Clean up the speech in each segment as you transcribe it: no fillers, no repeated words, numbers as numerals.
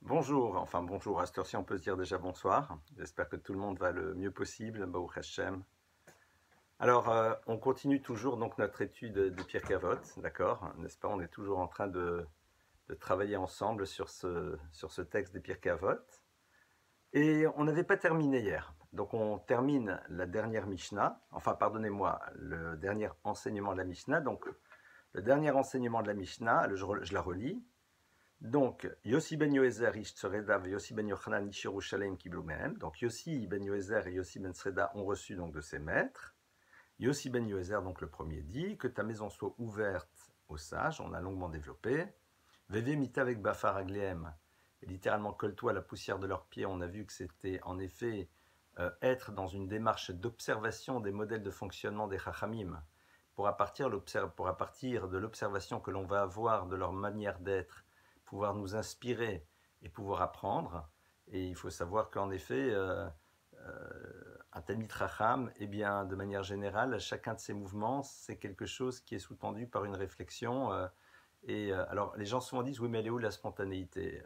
Bonjour, enfin bonjour, à cette heure-ci on peut se dire déjà bonsoir. J'espère que tout le monde va le mieux possible, Baruch Hashem. Alors, on continue toujours donc notre étude de Pierre Cavotte, d'accord? N'est-ce pas? On est toujours en train de travailler ensemble sur ce texte des Pierre Cavotte. Et on n'avait pas terminé hier. Donc on termine la dernière Mishnah, enfin pardonnez-moi, le dernier enseignement de la Mishnah. Donc le dernier enseignement de la Mishnah, je la relis. Donc, Yossi ben Yoézer ish Tsereda Yossi ben Yochanan ish Yerushalem kiblou mehem. Donc, Yossi ben Yoézer et Yossi ben Tsereda ont reçu donc de ses maîtres. Yossi ben Yoézer, donc le premier, dit que ta maison soit ouverte aux sages. On a longuement développé. Veve mita avec Bafar Aglehem. Et littéralement, colle-toi à la poussière de leurs pieds. On a vu que c'était en effet être dans une démarche d'observation des modèles de fonctionnement des Chachamim pour à partir de l'observation que l'on va avoir de leur manière d'être, pouvoir nous inspirer et pouvoir apprendre. Et il faut savoir qu'en effet, un Talmid Chacham, eh bien, de manière générale, chacun de ces mouvements, c'est quelque chose qui est sous-tendu par une réflexion. Alors, les gens souvent disent, oui, mais elle est où la spontanéité?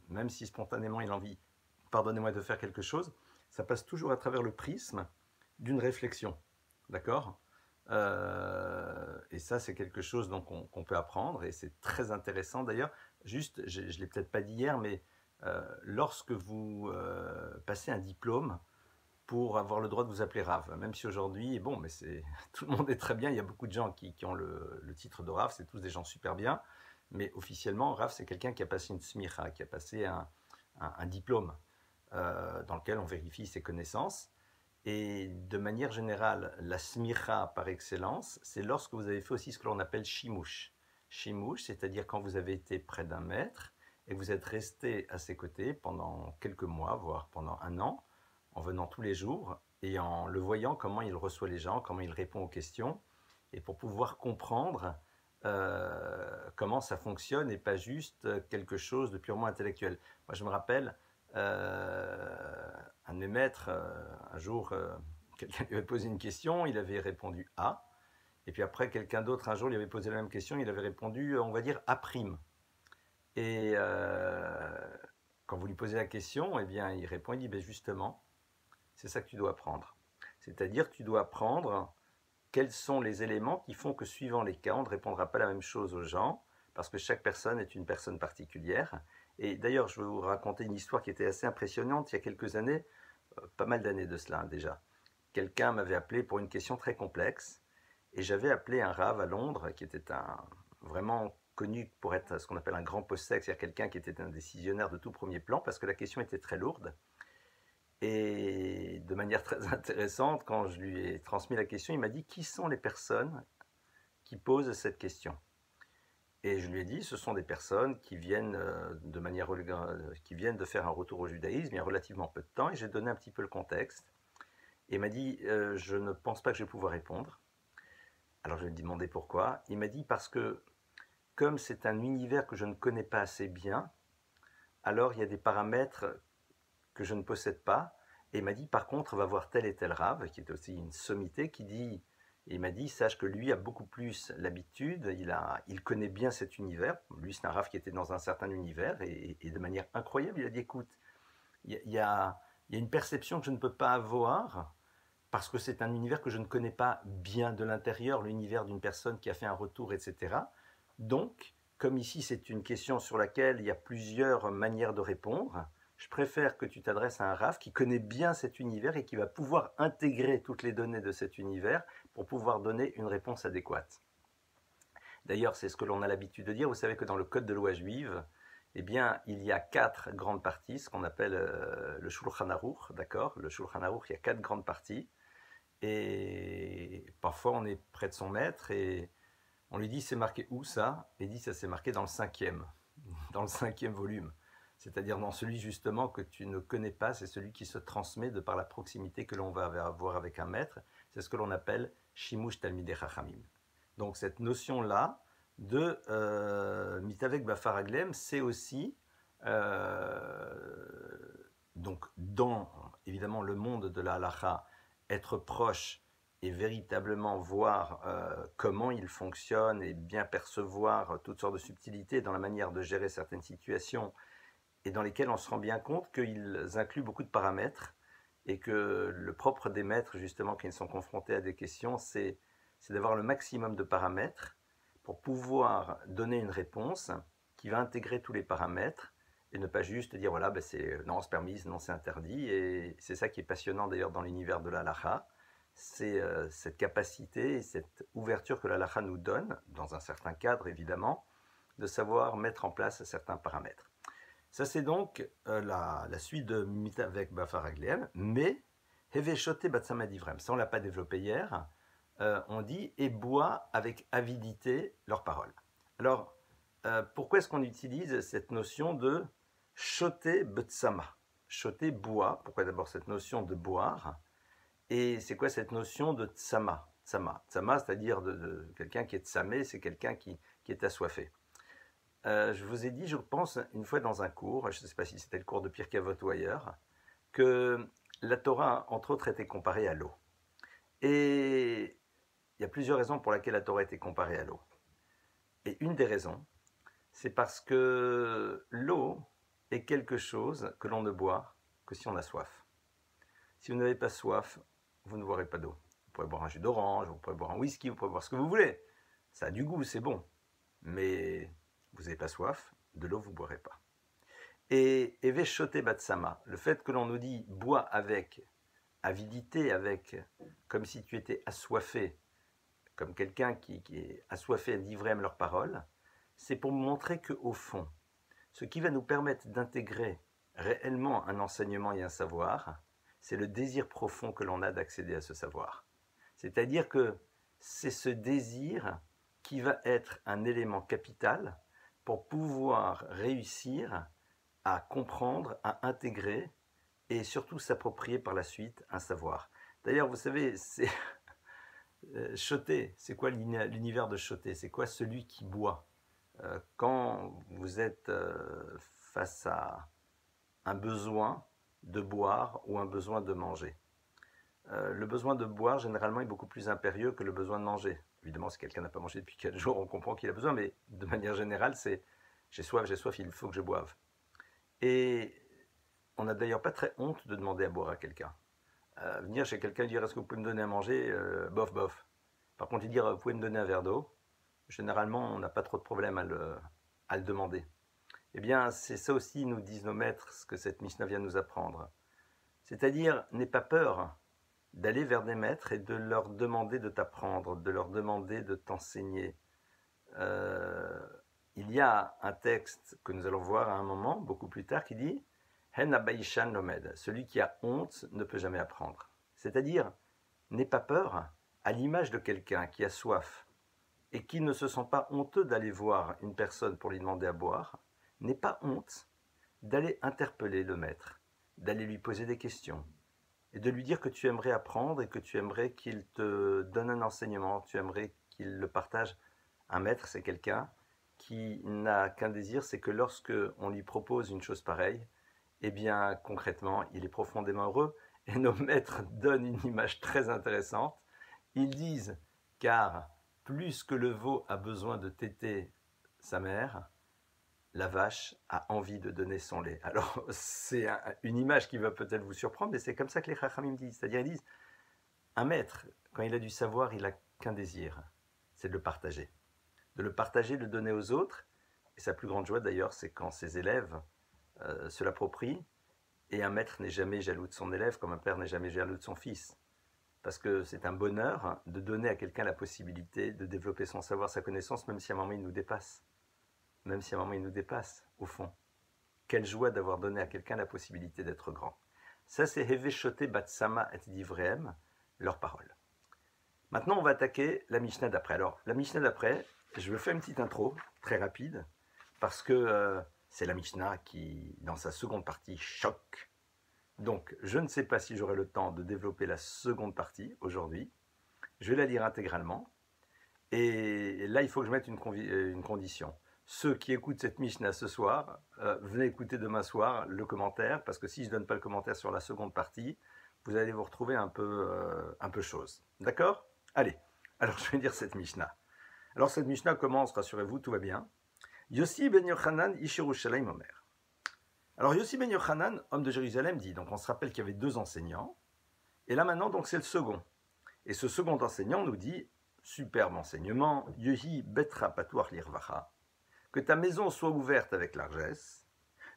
Même si spontanément il a envie, pardonnez-moi, de faire quelque chose, ça passe toujours à travers le prisme d'une réflexion. D'accord? Et ça, c'est quelque chose qu'on peut apprendre et c'est très intéressant d'ailleurs. Juste, je ne l'ai peut-être pas dit hier, mais lorsque vous passez un diplôme pour avoir le droit de vous appeler Rav, même si aujourd'hui, bon, mais tout le monde est très bien, il y a beaucoup de gens qui ont le titre de Rav, c'est tous des gens super bien, mais officiellement, Rav, c'est quelqu'un qui a passé une smicha, qui a passé un diplôme dans lequel on vérifie ses connaissances. Et de manière générale, la smicha par excellence, c'est lorsque vous avez fait aussi ce que l'on appelle shimush. Shimush, c'est-à-dire quand vous avez été près d'un maître et que vous êtes resté à ses côtés pendant quelques mois, voire pendant un an, en venant tous les jours et en le voyant comment il reçoit les gens, comment il répond aux questions, et pour pouvoir comprendre comment ça fonctionne et pas juste quelque chose de purement intellectuel. Moi, je me rappelle, un de mes maîtres, un jour, quelqu'un lui avait posé une question, il avait répondu A, et puis après, quelqu'un d'autre, un jour, lui avait posé la même question, il avait répondu, on va dire, A'. Et quand vous lui posez la question, eh bien, il répond, il dit, ben justement, c'est ça que tu dois apprendre. C'est-à-dire que tu dois apprendre quels sont les éléments qui font que suivant les cas, on ne répondra pas la même chose aux gens, parce que chaque personne est une personne particulière. Et d'ailleurs, je vais vous raconter une histoire qui était assez impressionnante il y a quelques années, pas mal d'années de cela déjà. Quelqu'un m'avait appelé pour une question très complexe, et j'avais appelé un rave à Londres, qui était vraiment connu pour être ce qu'on appelle un grand possèque, c'est-à-dire quelqu'un qui était un décisionnaire de tout premier plan, parce que la question était très lourde. Et de manière très intéressante, quand je lui ai transmis la question, il m'a dit, qui sont les personnes qui posent cette question? Et je lui ai dit, ce sont des personnes qui viennent qui viennent de faire un retour au judaïsme il y a relativement peu de temps, et j'ai donné un petit peu le contexte. Et il m'a dit, je ne pense pas que je vais pouvoir répondre. Alors je lui ai demandé pourquoi. Il m'a dit, parce que comme c'est un univers que je ne connais pas assez bien, alors il y a des paramètres que je ne possède pas. Et il m'a dit, par contre, va voir tel et tel rave, qui est aussi une sommité, qui dit, et il m'a dit, sache que lui a beaucoup plus l'habitude, il connaît bien cet univers. Lui, c'est un rave qui était dans un certain univers, et de manière incroyable, il a dit, écoute, il y a une perception que je ne peux pas avoir, parce que c'est un univers que je ne connais pas bien de l'intérieur, l'univers d'une personne qui a fait un retour, etc. Donc, comme ici c'est une question sur laquelle il y a plusieurs manières de répondre, je préfère que tu t'adresses à un RAF qui connaît bien cet univers et qui va pouvoir intégrer toutes les données de cet univers pour pouvoir donner une réponse adéquate. D'ailleurs, c'est ce que l'on a l'habitude de dire. Vous savez que dans le Code de loi juive, eh bien, il y a 4 grandes parties, ce qu'on appelle le Shulchan Aruch, d'accord? Le Shulchan Aruch, il y a 4 grandes parties. Et parfois, on est près de son maître et on lui dit, c'est marqué où ça? Et il dit, ça c'est marqué dans le 5e, dans le 5e volume. C'est-à-dire dans celui justement que tu ne connais pas, c'est celui qui se transmet de par la proximité que l'on va avoir avec un maître. C'est ce que l'on appelle Shimush Talmidei Chachamim. Donc cette notion-là de Mitavek Bafar Aglem, c'est aussi donc dans évidemment le monde de la halacha, être proche et véritablement voir comment il fonctionne et bien percevoir toutes sortes de subtilités dans la manière de gérer certaines situations et dans lesquels on se rend bien compte qu'ils incluent beaucoup de paramètres et que le propre des maîtres, justement, qui sont confrontés à des questions, c'est d'avoir le maximum de paramètres pour pouvoir donner une réponse qui va intégrer tous les paramètres et ne pas juste dire voilà, ben non, c'est permis, non, c'est interdit. Et c'est ça qui est passionnant d'ailleurs dans l'univers de la halakha, c'est cette capacité et cette ouverture que la halakha nous donne, dans un certain cadre évidemment, de savoir mettre en place certains paramètres. Ça, c'est donc la suite de Mita avec Bafaragleem, mais Heveshote Batsama Divrem. Ça, on ne l'a pas développé hier. On dit et boit avec avidité leurs paroles. Alors, pourquoi est-ce qu'on utilise cette notion de shote betsama? Shote boit. Pourquoi d'abord cette notion de boire? Et c'est quoi cette notion de tsama? Tsama, c'est-à-dire de quelqu'un qui est tsamé, c'est quelqu'un qui est assoiffé. Je vous ai dit, je pense, une fois dans un cours, je ne sais pas si c'était le cours de Pirkei Avot ou ailleurs, que la Torah, entre autres, était comparée à l'eau. Et il y a plusieurs raisons pour lesquelles la Torah était comparée à l'eau. Et une des raisons, c'est parce que l'eau est quelque chose que l'on ne boit que si on a soif. Si vous n'avez pas soif, vous ne boirez pas d'eau. Vous pourrez boire un jus d'orange, vous pourrez boire un whisky, vous pourrez boire ce que vous voulez. Ça a du goût, c'est bon. Mais vous n'avez pas soif, de l'eau vous ne boirez pas. Et Veshote Batsama, le fait que l'on nous dit bois avec avidité, avec comme si tu étais assoiffé, comme quelqu'un qui est assoiffé d'ivrem leurs paroles, c'est pour montrer qu'au fond, ce qui va nous permettre d'intégrer réellement un enseignement et un savoir, c'est le désir profond que l'on a d'accéder à ce savoir. C'est-à-dire que c'est ce désir qui va être un élément capital pour pouvoir réussir à comprendre, à intégrer et surtout s'approprier par la suite un savoir. D'ailleurs, vous savez, c'est Choté, c'est quoi l'univers de Choté? C'est quoi celui qui boit? Quand vous êtes face à un besoin de boire ou un besoin de manger. Le besoin de boire, généralement, est beaucoup plus impérieux que le besoin de manger. Évidemment, si quelqu'un n'a pas mangé depuis 4 jours, on comprend qu'il a besoin, mais de manière générale, c'est j'ai soif, il faut que je boive. Et on n'a d'ailleurs pas très honte de demander à boire à quelqu'un. Venir chez quelqu'un et dire est-ce que vous pouvez me donner à manger, bof, bof. Par contre, lui dire vous pouvez me donner un verre d'eau, généralement, on n'a pas trop de problème à le demander. Eh bien, c'est ça aussi, nous disent nos maîtres, ce que cette Mishnah vient nous apprendre. C'est-à-dire, n'aie pas peur d'aller vers des maîtres et de leur demander de t'apprendre, de leur demander de t'enseigner. Il y a un texte que nous allons voir à un moment, beaucoup plus tard, qui dit « Hen abaishan lomed » celui qui a honte ne peut jamais apprendre. C'est-à-dire, n'aie pas peur, à l'image de quelqu'un qui a soif et qui ne se sent pas honteux d'aller voir une personne pour lui demander à boire, n'aie pas honte d'aller interpeller le maître, d'aller lui poser des questions, et de lui dire que tu aimerais apprendre et que tu aimerais qu'il te donne un enseignement, tu aimerais qu'il le partage. Un maître, c'est quelqu'un qui n'a qu'un désir, c'est que lorsque on lui propose une chose pareille, eh bien concrètement, il est profondément heureux. Et nos maîtres donnent une image très intéressante. Ils disent, car plus que le veau a besoin de téter sa mère, la vache a envie de donner son lait. Alors, c'est une image qui va peut-être vous surprendre, mais c'est comme ça que les Chachamim disent. C'est-à-dire, ils disent, un maître, quand il a du savoir, il n'a qu'un désir, c'est de le partager. De le partager, de le donner aux autres. Et sa plus grande joie, d'ailleurs, c'est quand ses élèves se l'approprient. Et un maître n'est jamais jaloux de son élève, comme un père n'est jamais jaloux de son fils. Parce que c'est un bonheur de donner à quelqu'un la possibilité de développer son savoir, sa connaissance, même si à un moment il nous dépasse. Même si à un moment il nous dépasse, au fond. Quelle joie d'avoir donné à quelqu'un la possibilité d'être grand. Ça, c'est Heveshote Batsama et Divrehem, leurs paroles. Maintenant, on va attaquer la Mishnah d'après. Alors, la Mishnah d'après, je vais faire une petite intro, très rapide, parce que c'est la Mishnah qui, dans sa seconde partie, choque. Donc, je ne sais pas si j'aurai le temps de développer la seconde partie aujourd'hui. Je vais la lire intégralement. Et là, il faut que je mette une condition. Ceux qui écoutent cette Mishnah ce soir, venez écouter demain soir le commentaire, parce que si je ne donne pas le commentaire sur la seconde partie, vous allez vous retrouver un peu chose. D'accord? Allez, alors je vais lire cette Mishnah. Alors cette Mishnah commence, rassurez-vous, tout va bien. Yossi ben Yochanan Ishirushalayim Omer. Alors Yossi ben Yochanan, homme de Jérusalem, dit, donc on se rappelle qu'il y avait 2 enseignants, et là maintenant donc c'est le second. Et ce second enseignant nous dit, superbe enseignement, Yehi betra patuach lirvacha, que ta maison soit ouverte avec largesse,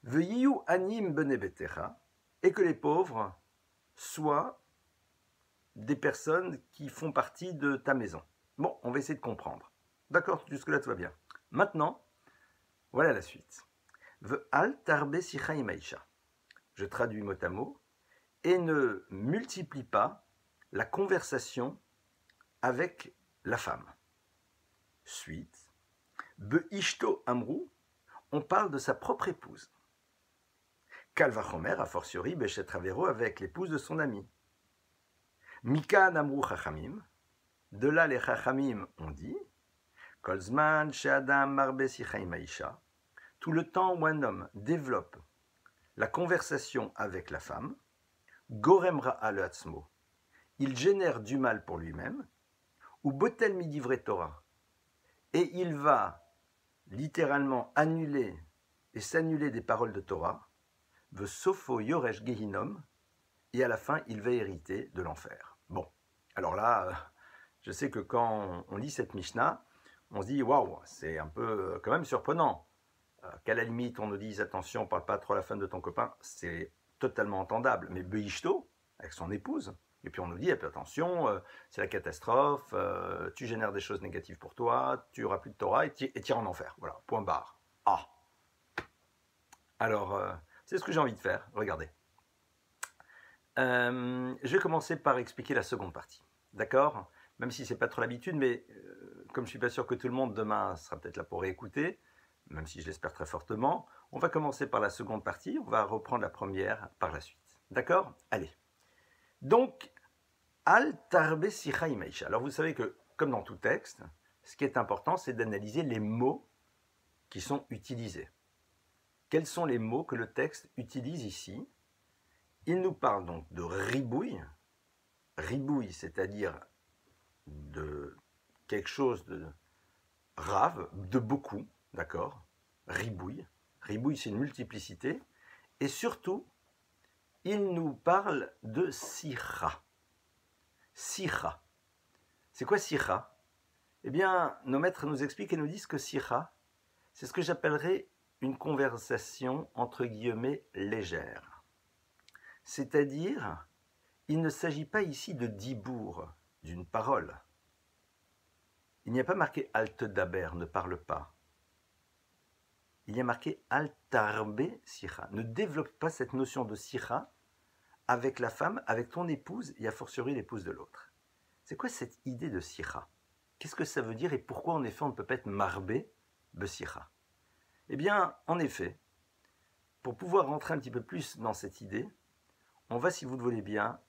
Veyiu anim bene betecha, et que les pauvres soient des personnes qui font partie de ta maison. Bon, on va essayer de comprendre. D'accord, jusque-là tout va bien. Maintenant, voilà la suite. Ve'al tarbe sicha imaisha. Je traduis mot à mot. Et ne multiplie pas la conversation avec la femme. Suite. Be'ishto amrou. On parle de sa propre épouse. Kalvachomer, a fortiori, Bechet Ravero, avec l'épouse de son ami. Mika namrou chachamim. De là, les chachamim ont dit Kolzman she'adam marbe sicha imaisha. Tout le temps où un homme développe la conversation avec la femme, gorem ra'a le'atzmo, il génère du mal pour lui-même, ou botel midivre Torah, et il va littéralement annuler et s'annuler des paroles de Torah, ve sofo yoresh gehinom, et à la fin, il va hériter de l'enfer. Bon, alors là, je sais que quand on lit cette Mishnah, on se dit, waouh, c'est un peu quand même surprenant. Qu'à la limite, on nous dise, attention, parle pas trop à la femme de ton copain, c'est totalement entendable. Mais Beishto, avec son épouse, et puis on nous dit, attention, c'est la catastrophe, tu génères des choses négatives pour toi, tu auras plus de Torah et tu iras en enfer. Voilà, point barre. Ah. Alors, c'est ce que j'ai envie de faire, regardez. Je vais commencer par expliquer la seconde partie. D'accord ? Même si ce n'est pas trop l'habitude, mais comme je ne suis pas sûr que tout le monde demain sera peut-être là pour réécouter, même si je l'espère très fortement, on va commencer par la seconde partie, on va reprendre la première par la suite. D'accord ? Allez. Donc, al tarbe sicha imaisha. Alors vous savez que, comme dans tout texte, ce qui est important, c'est d'analyser les mots qui sont utilisés. Quels sont les mots que le texte utilise ici ? Il nous parle donc de ribouille. Ribouille, c'est-à-dire de quelque chose de rave, de beaucoup, d'accord ? Ribouille. Ribouille, c'est une multiplicité. Et surtout, il nous parle de sicha. Sicha. C'est quoi sicha ? Eh bien, nos maîtres nous expliquent et nous disent que sicha, c'est ce que j'appellerais une conversation entre guillemets légère. C'est-à-dire, il ne s'agit pas ici de dibour, d'une parole. Il n'y a pas marqué alt daber, ne parle pas. Il y a marqué al tarbe sicha. Ne développe pas cette notion de sicha avec la femme, avec ton épouse et a fortiori l'épouse de l'autre. C'est quoi cette idée de sicha ? Qu'est-ce que ça veut dire et pourquoi en effet on ne peut pas être marbé besicha ? Eh bien, en effet, pour pouvoir rentrer un petit peu plus dans cette idée, on va, si vous le voulez bien,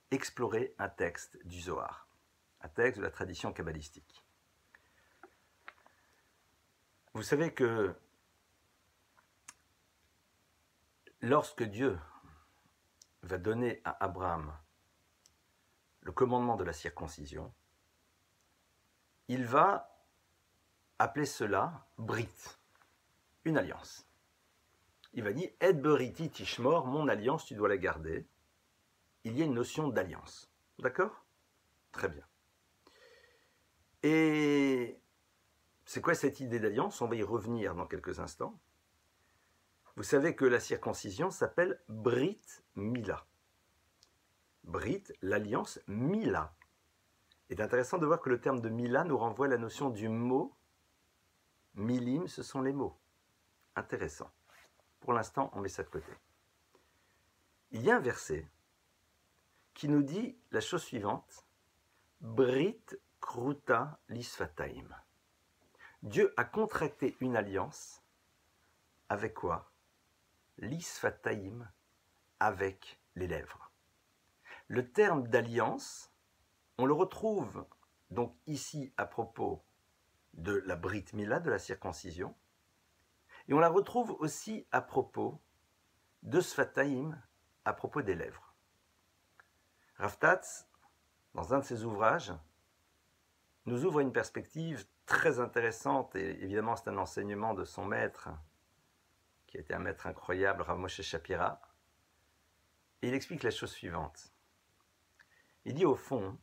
explorer un texte du Zohar, un texte de la tradition kabbalistique. Vous savez que lorsque Dieu va donner à Abraham le commandement de la circoncision, il va appeler cela Brit, une alliance. Il va dire « Et beriti tishmor », mon alliance, tu dois la garder. Il y a une notion d'alliance. D'accord ? Très bien. Et c'est quoi cette idée d'alliance ? On va y revenir dans quelques instants. Vous savez que la circoncision s'appelle Brit Mila. Brit, l'alliance, Mila. Il est intéressant de voir que le terme de Mila nous renvoie à la notion du mot. Milim, ce sont les mots. Intéressant. Pour l'instant, on met ça de côté. Il y a un verset qui nous dit la chose suivante. Brit kruta lisfataim. Dieu a contracté une alliance avec quoi ? Lisfataim, avec les lèvres. Le terme d'alliance, on le retrouve donc ici à propos de la Brit Mila, de la circoncision, et on la retrouve aussi à propos de Sfataim, à propos des lèvres. Rav Tatz, dans un de ses ouvrages, nous ouvre une perspective très intéressante, et évidemment c'est un enseignement de son maître, qui était un maître incroyable, Rav Moshe Shapira, et il explique la chose suivante. Il dit au fond,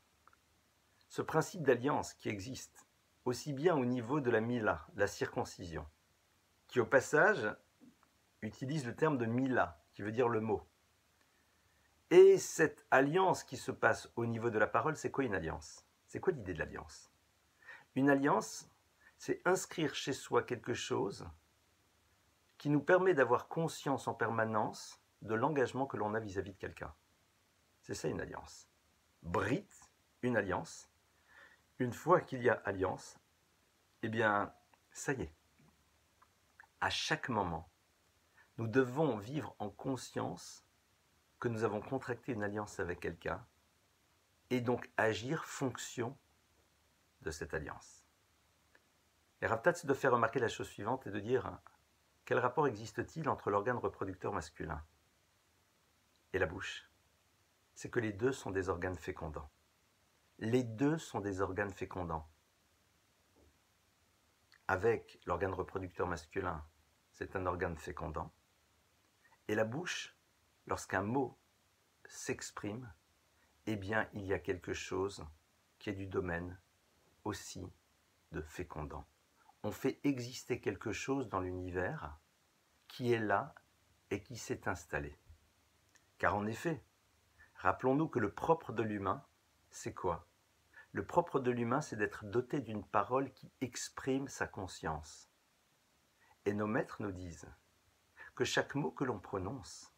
ce principe d'alliance qui existe aussi bien au niveau de la mila, la circoncision, qui au passage utilise le terme de mila, qui veut dire le mot. Et cette alliance qui se passe au niveau de la parole, c'est quoi une alliance? C'est quoi l'idée de l'alliance? Une alliance, c'est inscrire chez soi quelque chose qui nous permet d'avoir conscience en permanence de l'engagement que l'on a vis-à-vis de quelqu'un. C'est ça une alliance. Brit, une alliance. Une fois qu'il y a alliance, eh bien, ça y est. À chaque moment, nous devons vivre en conscience que nous avons contracté une alliance avec quelqu'un et donc agir fonction de cette alliance. Et Rav Tatz de faire remarquer la chose suivante et de dire quel rapport existe-t-il entre l'organe reproducteur masculin et la bouche? C'est que les deux sont des organes fécondants. Les deux sont des organes fécondants. Avec l'organe reproducteur masculin, c'est un organe fécondant. Et la bouche, lorsqu'un mot s'exprime, eh bien, il y a quelque chose qui est du domaine aussi de fécondant. On fait exister quelque chose dans l'univers qui est là et qui s'est installé. Car en effet, rappelons-nous que le propre de l'humain, c'est quoi? Le propre de l'humain, c'est d'être doté d'une parole qui exprime sa conscience. Et nos maîtres nous disent que chaque mot que l'on prononce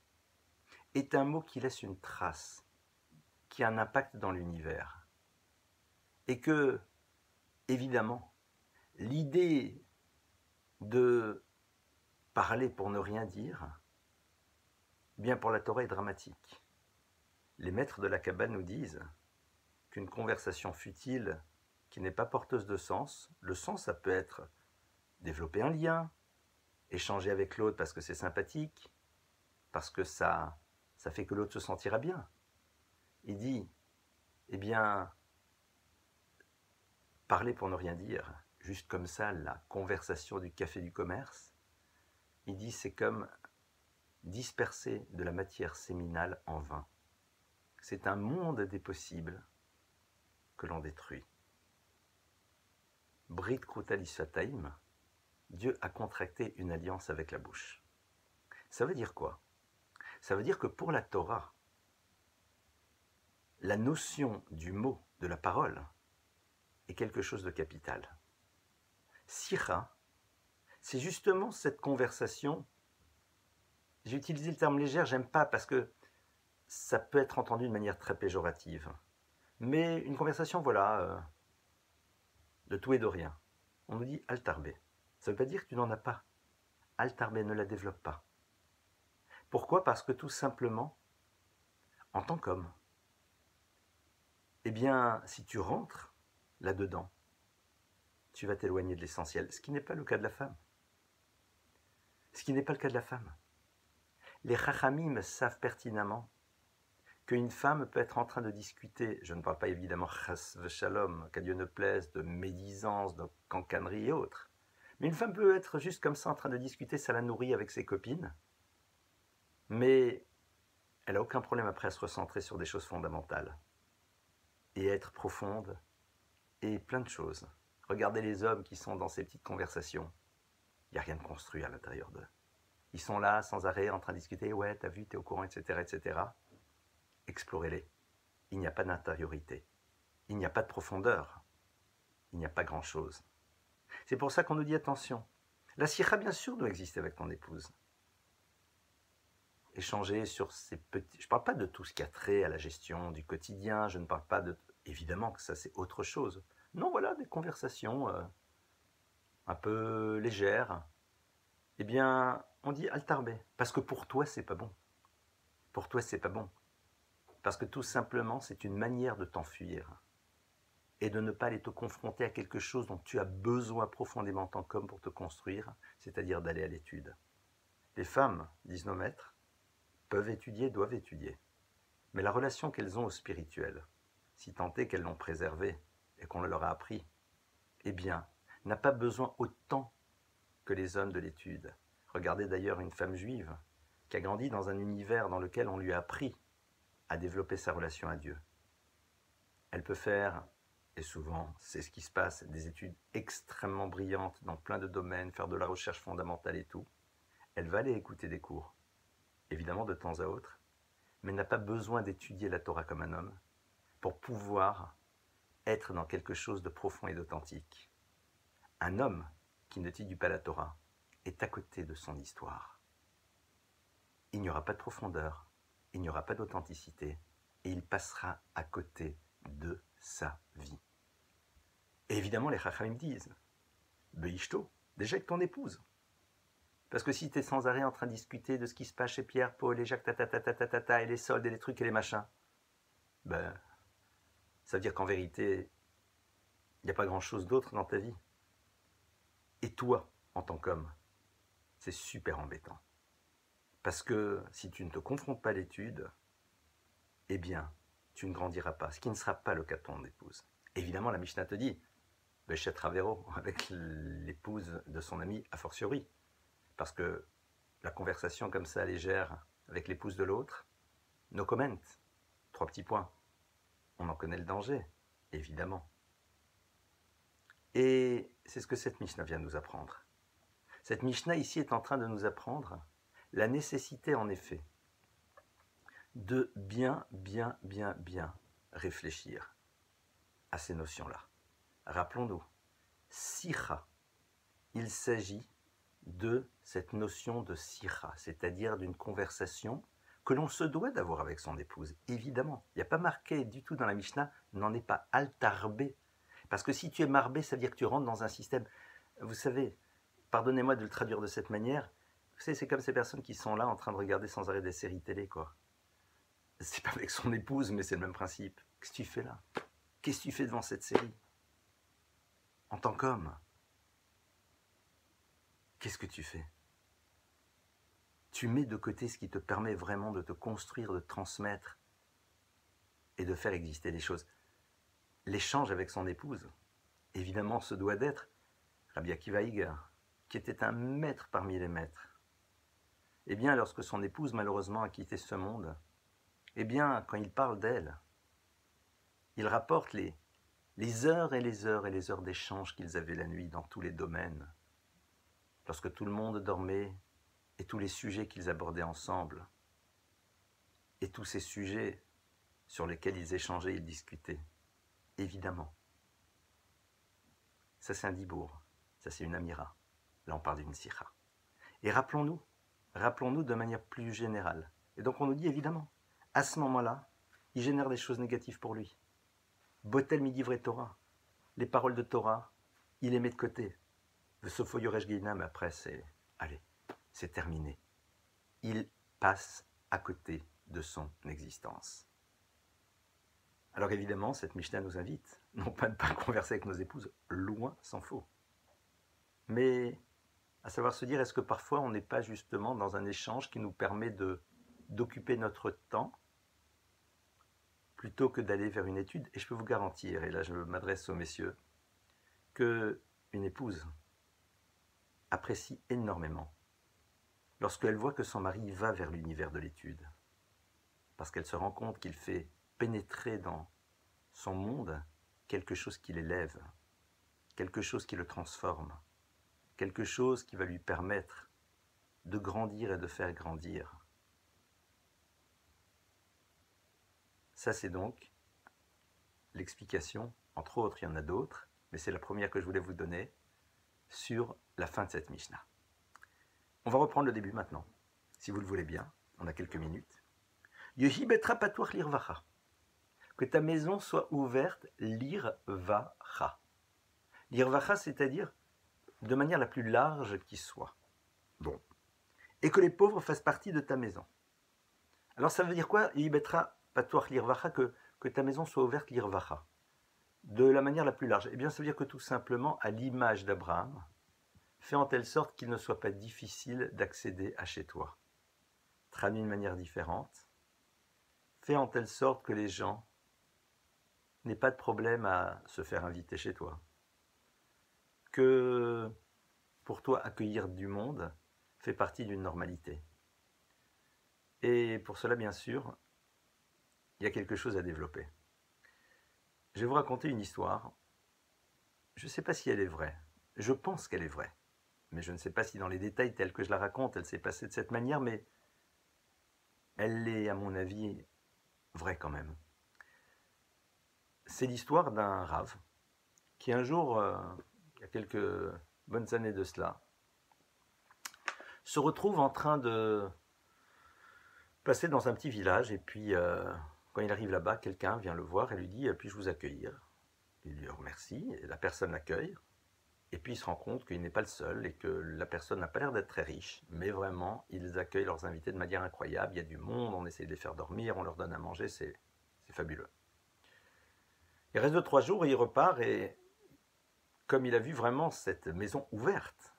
est un mot qui laisse une trace, qui a un impact dans l'univers. Et que, évidemment, l'idée de parler pour ne rien dire, bien pour la Torah est dramatique. Les maîtres de la Kabbale nous disent qu'une conversation futile qui n'est pas porteuse de sens, le sens ça peut être développer un lien, échanger avec l'autre parce que c'est sympathique, parce que ça fait que l'autre se sentira bien. Il dit, eh bien, parler pour ne rien dire, juste comme ça, la conversation du café du commerce, il dit c'est comme disperser de la matière séminale en vain. C'est un monde des possibles que l'on détruit. Brit Krutalisataim, Dieu a contracté une alliance avec la bouche. Ça veut dire quoi? Ça veut dire que pour la Torah, la notion du mot, de la parole, est quelque chose de capital. Sira, c'est justement cette conversation. J'ai utilisé le terme légère, j'aime pas parce que ça peut être entendu de manière très péjorative. Mais une conversation, voilà, de tout et de rien. On nous dit altarbé. Ça ne veut pas dire que tu n'en as pas. Altarbé, ne la développe pas. Pourquoi? Parce que tout simplement, en tant qu'homme, eh bien, si tu rentres là-dedans, tu vas t'éloigner de l'essentiel, ce qui n'est pas le cas de la femme. Ce qui n'est pas le cas de la femme. Les chachamim savent pertinemment qu'une femme peut être en train de discuter, je ne parle pas évidemment chas v'shalom, qu'à Dieu ne plaise, de médisance, de cancanerie et autres, mais une femme peut être juste comme ça en train de discuter, ça la nourrit avec ses copines, mais elle n'a aucun problème après à se recentrer sur des choses fondamentales, et être profonde, et plein de choses. Regardez les hommes qui sont dans ces petites conversations, il n'y a rien de construit à l'intérieur d'eux. Ils sont là sans arrêt en train de discuter, ouais, t'as vu, t'es au courant, etc., etc. Explorez-les. Il n'y a pas d'intériorité. Il n'y a pas de profondeur. Il n'y a pas grand-chose. C'est pour ça qu'on nous dit attention. La sikha, bien sûr, doit exister avec ton épouse. Échanger sur ces petits... Je ne parle pas de tout ce qui a trait à la gestion du quotidien. Je ne parle pas de... Évidemment que ça, c'est autre chose. Non, voilà, des conversations un peu légères. Eh bien, on dit altarbé. Parce que pour toi, c'est pas bon. Pour toi, c'est pas bon. Parce que tout simplement, c'est une manière de t'enfuir et de ne pas aller te confronter à quelque chose dont tu as besoin profondément en tant qu'homme pour te construire, c'est-à-dire d'aller à l'étude. Les femmes, disent nos maîtres, peuvent étudier, doivent étudier. Mais la relation qu'elles ont au spirituel, si tant est qu'elles l'ont préservée et qu'on le leur a appris, eh bien, n'a pas besoin autant que les hommes de l'étude. Regardez d'ailleurs une femme juive qui a grandi dans un univers dans lequel on lui a appris à développer sa relation à Dieu. Elle peut faire, et souvent c'est ce qui se passe, des études extrêmement brillantes dans plein de domaines, faire de la recherche fondamentale et tout. Elle va aller écouter des cours, évidemment de temps à autre, mais n'a pas besoin d'étudier la Torah comme un homme pour pouvoir être dans quelque chose de profond et d'authentique. Un homme qui n'étudie pas la Torah est à côté de son histoire. Il n'y aura pas de profondeur, il n'y aura pas d'authenticité, et il passera à côté de sa vie. Et évidemment, les Chachamim disent, Beishto, déjà avec ton épouse. Parce que si tu es sans arrêt en train de discuter de ce qui se passe chez Pierre, Paul et Jacques, et les soldes et les trucs et les machins, ben, ça veut dire qu'en vérité, il n'y a pas grand-chose d'autre dans ta vie. Et toi, en tant qu'homme, c'est super embêtant. Parce que si tu ne te confrontes pas à l'étude, eh bien, tu ne grandiras pas, ce qui ne sera pas le cas de ton épouse. Évidemment, la Mishnah te dit, Bechet Ravero, avec l'épouse de son ami, a fortiori. Parce que la conversation comme ça, légère, avec l'épouse de l'autre, no comment. 3 petits points. On en connaît le danger, évidemment. Et c'est ce que cette Mishnah vient nous apprendre. Cette Mishnah ici est en train de nous apprendre la nécessité, en effet, de bien réfléchir à ces notions-là. Rappelons-nous, Sikha, il s'agit de cette notion de Sikha, c'est-à-dire d'une conversation que l'on se doit d'avoir avec son épouse, évidemment. Il n'y a pas marqué du tout dans la Mishnah, n'en est pas altarbé. Parce que si tu es marbé, ça veut dire que tu rentres dans un système. Vous savez, pardonnez-moi de le traduire de cette manière, vous savez, c'est comme ces personnes qui sont là en train de regarder sans arrêt des séries télé, quoi. C'est pas avec son épouse, mais c'est le même principe. Qu'est-ce que tu fais là? Qu'est-ce que tu fais devant cette série? En tant qu'homme, qu'est-ce que tu fais? Tu mets de côté ce qui te permet vraiment de te construire, de te transmettre et de faire exister les choses. L'échange avec son épouse, évidemment, se doit d'être Rabbi Akiva Iger, qui était un maître parmi les maîtres. Eh bien, lorsque son épouse, malheureusement, a quitté ce monde, eh bien, quand il parle d'elle, il rapporte les heures et les heures et les heures d'échange qu'ils avaient la nuit dans tous les domaines, lorsque tout le monde dormait, et tous les sujets qu'ils abordaient ensemble, et tous ces sujets sur lesquels ils échangeaient, ils discutaient, évidemment. Ça c'est un dibour, ça c'est une amira, là on parle d'une sikha. Et rappelons-nous de manière plus générale, et donc on nous dit évidemment, à ce moment-là, il génère des choses négatives pour lui. Botel midivre Torah, les paroles de Torah, il les met de côté. Sofo yoresh geina, mais après c'est, allez, c'est terminé. Il passe à côté de son existence. Alors évidemment, cette Mishnah nous invite, non pas de ne pas converser avec nos épouses, loin s'en faut. Mais à savoir se dire, est-ce que parfois on n'est pas justement dans un échange qui nous permet d'occuper notre temps plutôt que d'aller vers une étude? Et je peux vous garantir, et là je m'adresse aux messieurs, qu'une épouse apprécie énormément lorsqu'elle voit que son mari va vers l'univers de l'étude, parce qu'elle se rend compte qu'il fait pénétrer dans son monde quelque chose qui l'élève, quelque chose qui le transforme, quelque chose qui va lui permettre de grandir et de faire grandir. Ça, c'est donc l'explication, entre autres, il y en a d'autres, mais c'est la première que je voulais vous donner sur la fin de cette Mishnah. On va reprendre le début maintenant, si vous le voulez bien, on a quelques minutes. Yehi betra patuach lirvacha. Que ta maison soit ouverte lirvacha. Lirvacha, c'est-à-dire de manière la plus large qui soit. Bon. Et que les pauvres fassent partie de ta maison. Alors ça veut dire quoi? Yehi betra patuach lirvacha, que ta maison soit ouverte lirvacha. De la manière la plus large. Eh bien, ça veut dire que tout simplement, à l'image d'Abraham, fais en telle sorte qu'il ne soit pas difficile d'accéder à chez toi. Traduit d'une manière différente. Fais en telle sorte que les gens n'aient pas de problème à se faire inviter chez toi. Que pour toi, accueillir du monde fait partie d'une normalité. Et pour cela, bien sûr, il y a quelque chose à développer. Je vais vous raconter une histoire. Je ne sais pas si elle est vraie. Je pense qu'elle est vraie. Mais je ne sais pas si dans les détails tels que je la raconte, elle s'est passée de cette manière, mais elle est, à mon avis, vraie quand même. C'est l'histoire d'un rave qui un jour, il y a quelques bonnes années de cela, se retrouve en train de passer dans un petit village et puis quand il arrive là-bas, quelqu'un vient le voir et lui dit « Puis-je vous accueillir ?» Il lui remercie et la personne l'accueille. Et puis il se rend compte qu'il n'est pas le seul et que la personne n'a pas l'air d'être très riche, mais vraiment, ils accueillent leurs invités de manière incroyable. Il y a du monde, on essaie de les faire dormir, on leur donne à manger, c'est fabuleux. Il reste 2-3 jours et il repart et comme il a vu vraiment cette maison ouverte,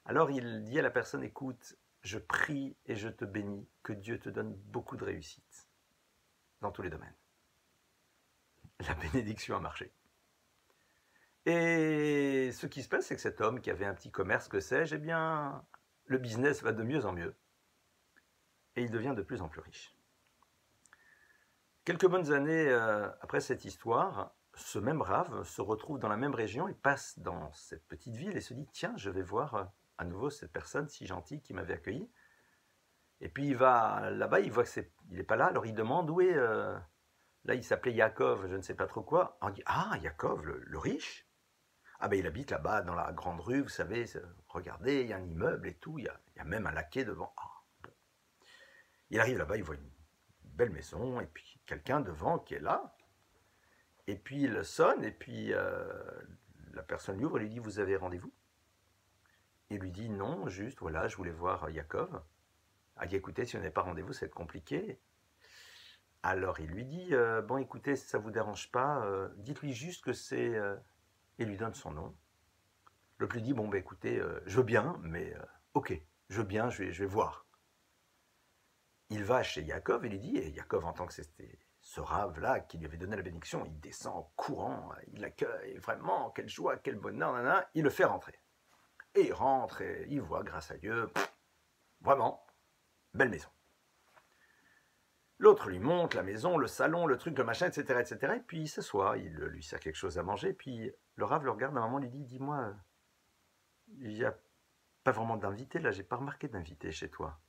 alors il dit à la personne, écoute, je prie et je te bénis que Dieu te donne beaucoup de réussite dans tous les domaines. La bénédiction a marché. Et ce qui se passe, c'est que cet homme qui avait un petit commerce, que sais-je, eh bien, le business va de mieux en mieux. Et il devient de plus en plus riche. Quelques bonnes années après cette histoire, ce même rave se retrouve dans la même région et passe dans cette petite ville et se dit « Tiens, je vais voir à nouveau cette personne si gentille qui m'avait accueilli. » Et puis il va là-bas, il voit qu'il n'est pas là, alors il demande où est... Là, il s'appelait Yaakov, je ne sais pas trop quoi. On dit « Ah, Yaakov, le riche ?» Ah ben il habite là-bas dans la grande rue, vous savez, regardez, il y a un immeuble et tout, il y a même un laquais devant. Ah, bon. Il arrive là-bas, il voit une belle maison, et puis quelqu'un devant qui est là, et puis il sonne, et puis la personne lui ouvre et lui dit « Vous avez rendez-vous ?» Il lui dit « Non, juste, voilà, je voulais voir Yaakov. » Ah, écoutez, si on n'est pas rendez-vous, ça va être compliqué. Alors il lui dit « Bon, écoutez, si ça ne vous dérange pas, dites-lui juste que c'est... » et lui donne son nom. L'autre lui dit « Bon, ben écoutez, je veux bien, mais ok, je veux bien, je vais voir. » Il va chez Yaakov et lui dit, et Yaakov, en tant que c'était ce rave-là qui lui avait donné la bénédiction, il descend en courant, il l'accueille, vraiment, quelle joie, quel bonheur, nanana, il le fait rentrer. Et il rentre et il voit, grâce à Dieu, vraiment, belle maison. L'autre lui montre la maison, le salon, le truc, le machin, etc., etc. Et puis il s'assoit, il lui sert quelque chose à manger. Puis le rave le regarde, à un moment, lui dit « Dis-moi, il n'y a pas vraiment d'invité, là, j'ai pas remarqué d'invité chez toi. »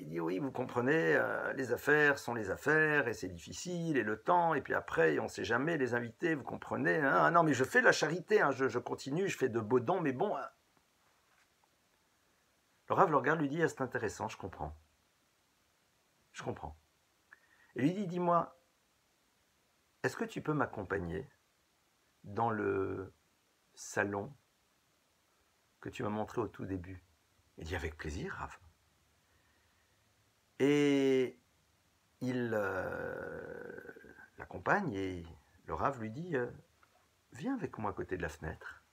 Il dit « Oui, vous comprenez, les affaires sont les affaires, et c'est difficile, et le temps, et puis après, on ne sait jamais, les invités, vous comprenez. Hein, ah non, mais je fais la charité, hein, je continue, je fais de beaux dons, mais bon... Hein. » Le rave le regarde, lui dit « Ah, c'est intéressant, je comprends. Je comprends. » Et lui dit « Dis-moi, est-ce que tu peux m'accompagner dans le salon que tu m'as montré au tout début ?» Il dit « Avec plaisir, Rave. » Et il l'accompagne et le Rave lui dit « Viens avec moi à côté de la fenêtre. »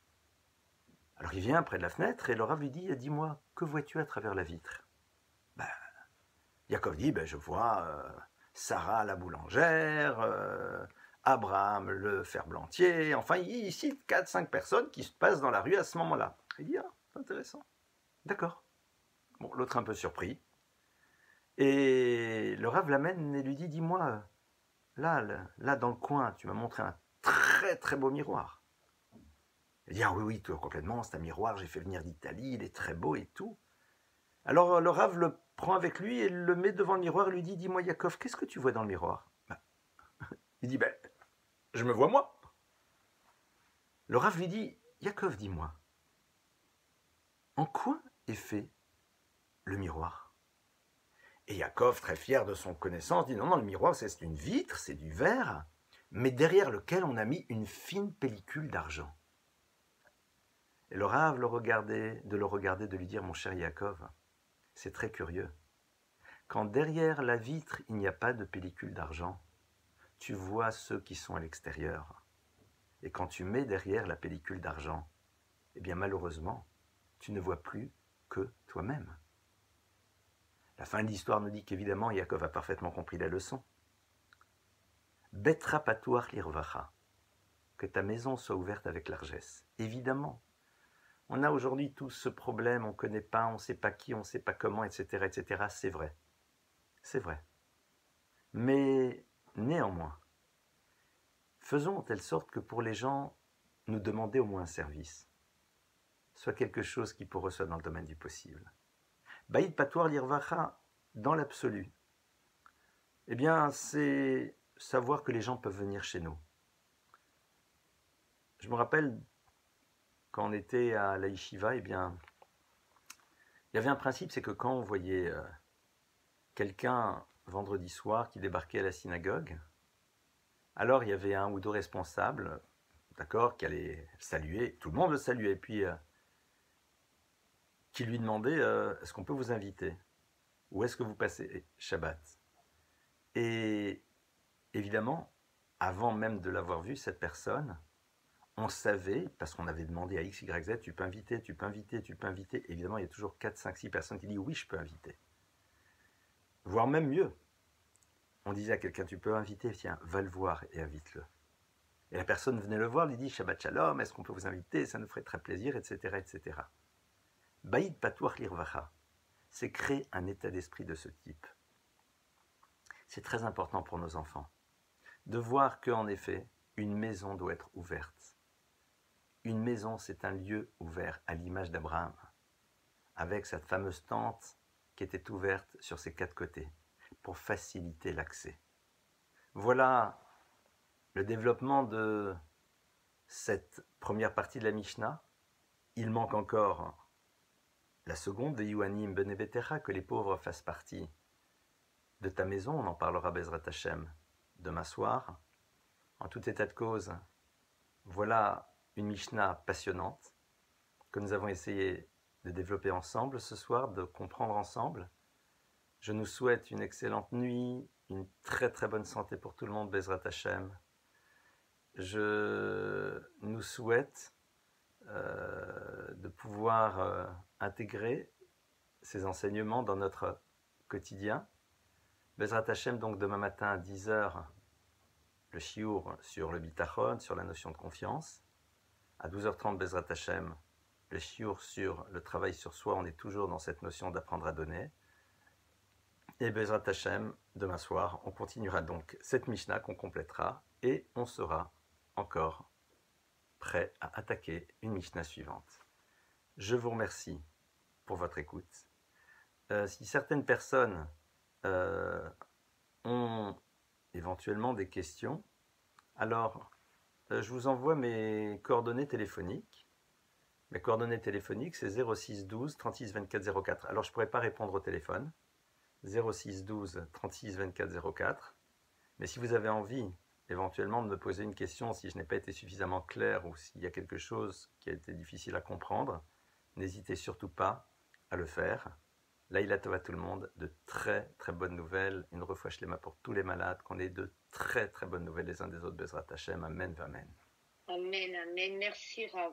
Alors il vient près de la fenêtre et le Rave lui dit « Dis-moi, que vois-tu à travers la vitre ?» Yaakov dit « Je vois... Sarah la boulangère, Abraham le ferblantier, enfin il cite 4-5 personnes qui se passent dans la rue à ce moment-là. » Il dit « Ah, c'est intéressant. D'accord. » Bon, l'autre un peu surpris. Et le Rav l'amène et lui dit « Dis-moi, là dans le coin, tu m'as montré un très très beau miroir. » Il dit « Ah oui, toi, complètement, c'est un miroir, j'ai fait venir d'Italie, il est très beau et tout. » Alors le Rav le prend avec lui et le met devant le miroir et lui dit « Dis-moi, Yaakov, qu'est-ce que tu vois dans le miroir ?» Il dit « Je me vois moi. » Le Rav lui dit « Yaakov, dis-moi, en quoi est fait le miroir ?» Et Yaakov, très fier de son connaissance, dit « Non, le miroir, c'est une vitre, c'est du verre, mais derrière lequel on a mis une fine pellicule d'argent. » Et le Rav de le regarder, de lui dire « Mon cher Yaakov, c'est très curieux. Quand derrière la vitre, il n'y a pas de pellicule d'argent, tu vois ceux qui sont à l'extérieur. Et quand tu mets derrière la pellicule d'argent, eh bien malheureusement, tu ne vois plus que toi-même. » La fin de l'histoire nous dit qu'évidemment, Yaakov a parfaitement compris la leçon. Betra patuach lirvacha, que ta maison soit ouverte avec largesse. Évidemment, On a aujourd'hui tout ce problème, on ne connaît pas, on ne sait pas qui, on ne sait pas comment, etc., etc. C'est vrai. C'est vrai. Mais néanmoins, faisons de telle sorte que pour les gens, nous demander au moins un service soit quelque chose qui pour eux soit dans le domaine du possible. Baïd patoir l'irvacha, dans l'absolu, eh bien, c'est savoir que les gens peuvent venir chez nous. Je me rappelle, quand on était à la yeshiva, eh bien, il y avait un principe, c'est que quand on voyait quelqu'un vendredi soir qui débarquait à la synagogue, alors il y avait un ou deux responsables, d'accord, qui allaient saluer, tout le monde le saluait, puis qui lui demandait est-ce qu'on peut vous inviter? Où est-ce que vous passez Shabbat? Et évidemment, avant même de l'avoir vu, cette personne, on savait, parce qu'on avait demandé à X, Y, Z, tu peux inviter, tu peux inviter, tu peux inviter. Évidemment, il y a toujours 4, 5, 6 personnes qui disent oui, je peux inviter. Voire même mieux. On disait à quelqu'un, tu peux inviter, tiens, va le voir et invite-le. Et la personne venait le voir, lui dit Shabbat Shalom, est-ce qu'on peut vous inviter? Ça nous ferait très plaisir, etc. etc. Baïd Patour Lirvacha, c'est créer un état d'esprit de ce type. C'est très important pour nos enfants de voir qu'en effet, une maison doit être ouverte. Une maison, c'est un lieu ouvert à l'image d'Abraham, avec cette fameuse tente qui était ouverte sur ses 4 côtés, pour faciliter l'accès. Voilà le développement de cette première partie de la Mishnah. Il manque encore la seconde de Yuanim Bene Betecha, que les pauvres fassent partie de ta maison. On en parlera Bezrat Hashem demain soir. En tout état de cause, voilà une Mishnah passionnante que nous avons essayé de développer ensemble ce soir, de comprendre ensemble. Je nous souhaite une excellente nuit, une très très bonne santé pour tout le monde, Bezrat Hashem. Je nous souhaite de pouvoir intégrer ces enseignements dans notre quotidien. Bezrat Hashem, donc demain matin à 10h, le shiur sur le bitachon, sur la notion de confiance. À 12h30, Bezrat Hashem, le shiur sur le travail sur soi. On est toujours dans cette notion d'apprendre à donner. Et Bezrat Hashem, demain soir, on continuera donc cette Mishnah qu'on complétera et on sera encore prêt à attaquer une Mishnah suivante. Je vous remercie pour votre écoute. Si certaines personnes ont éventuellement des questions, alors je vous envoie mes coordonnées téléphoniques. Mes coordonnées téléphoniques, c'est 06 12 36 24 04. Alors je ne pourrais pas répondre au téléphone. 06 12 36 24 04. Mais si vous avez envie éventuellement de me poser une question, si je n'ai pas été suffisamment clair ou s'il y a quelque chose qui a été difficile à comprendre, n'hésitez surtout pas à le faire. Laïla Tova tout le monde, de très très bonnes nouvelles, une refouach lema pour tous les malades, qu'on ait de très très bonnes nouvelles les uns des autres, Bezrat Hashem, Amen, Amen. Amen, amen, merci Rav.